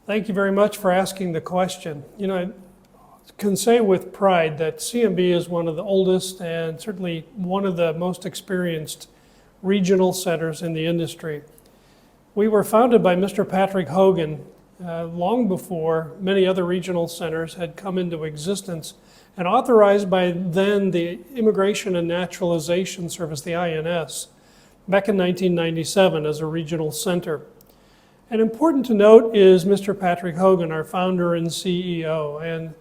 Thank you very much for asking the question. I can say with pride that CMB is one of the oldest and certainly one of the most experienced regional centers in the industry. We were founded by Mr. Patrick Hogan long before many other regional centers had come into existence and authorized by then the Immigration and Naturalization Service, the INS, back in 1997 as a regional center. And important to note is Mr. Patrick Hogan, our founder and CEO. And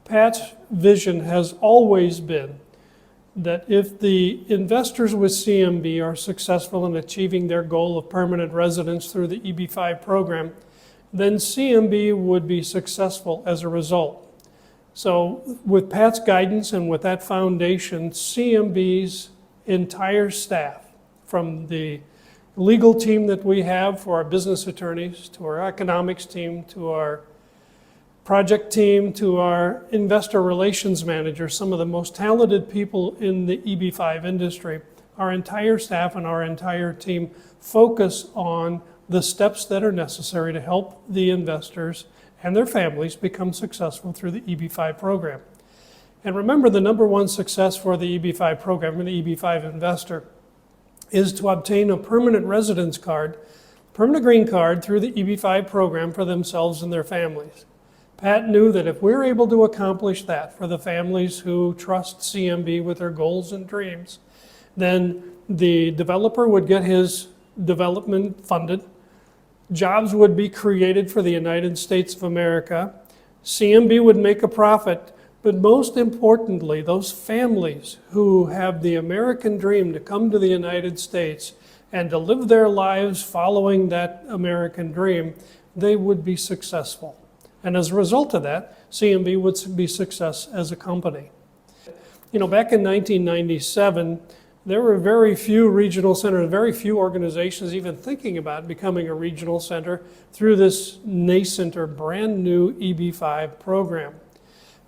Pat's vision has always been that if the investors with CMB are successful in achieving their goal of permanent residence through the EB-5 program, then CMB would be successful as a result. So with Pat's guidance and with that foundation, CMB's entire staff, from the legal team that we have for our business attorneys, to our economics team, to our project team, to our investor relations manager, some of the most talented people in the EB-5 industry, our entire staff and our entire team focus on the steps that are necessary to help the investors and their families become successful through the EB-5 program. And remember, the number one success for the EB-5 program and the EB-5 investor is to obtain a permanent residence card, permanent green card through the EB-5 program for themselves and their families. Pat knew that if we're able to accomplish that for the families who trust CMB with their goals and dreams, then the developer would get his development funded, jobs would be created for the United States of America, CMB would make a profit, but most importantly, those families who have the American dream to come to the United States and to live their lives following that American dream, they would be successful. And as a result of that, CMB would be success as a company. Back in 1997, there were very few regional centers, very few organizations even thinking about becoming a regional center through this nascent or brand new EB-5 program.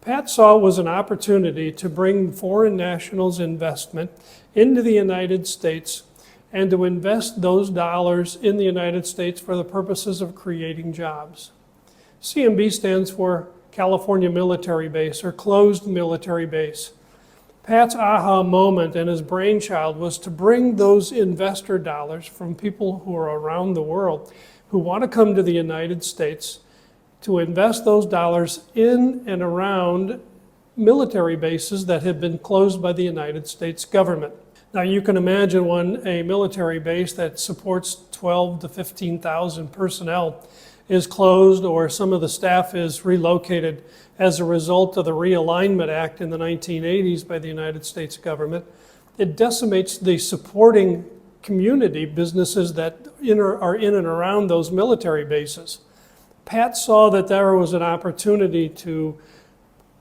Pat saw it was an opportunity to bring foreign nationals investment into the United States and to invest those dollars in the United States for the purposes of creating jobs. CMB stands for California Military Base or Closed Military Base. Pat's aha moment and his brainchild was to bring those investor dollars from people who are around the world who want to come to the United States to invest those dollars in and around military bases that have been closed by the United States government. Now you can imagine when a military base that supports 12 to 15,000 personnel is closed or some of the staff is relocated as a result of the Realignment Act in the 1980s by the United States government. It decimates the supporting community businesses that are in and around those military bases. Pat saw that there was an opportunity to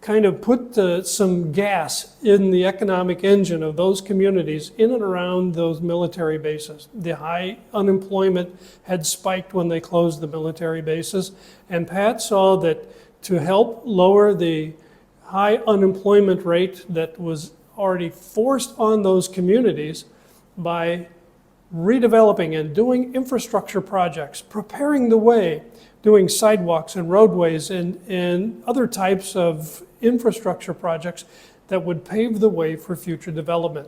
kind of put some gas in the economic engine of those communities in and around those military bases. The high unemployment had spiked when they closed the military bases, and Pat saw that to help lower the high unemployment rate that was already forced on those communities by redeveloping and doing infrastructure projects, preparing the way, doing sidewalks and roadways and other types of infrastructure projects that would pave the way for future development.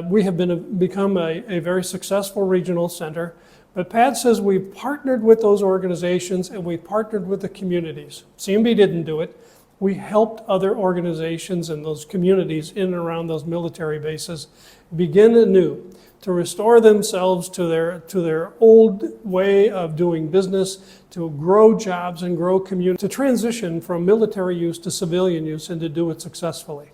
We have become a very successful regional center, but Pat says we've partnered with those organizations and we've partnered with the communities. CMB didn't do it. We helped other organizations and those communities in and around those military bases begin anew to restore themselves to their old way of doing business, to grow jobs and grow community, to transition from military use to civilian use and to do it successfully.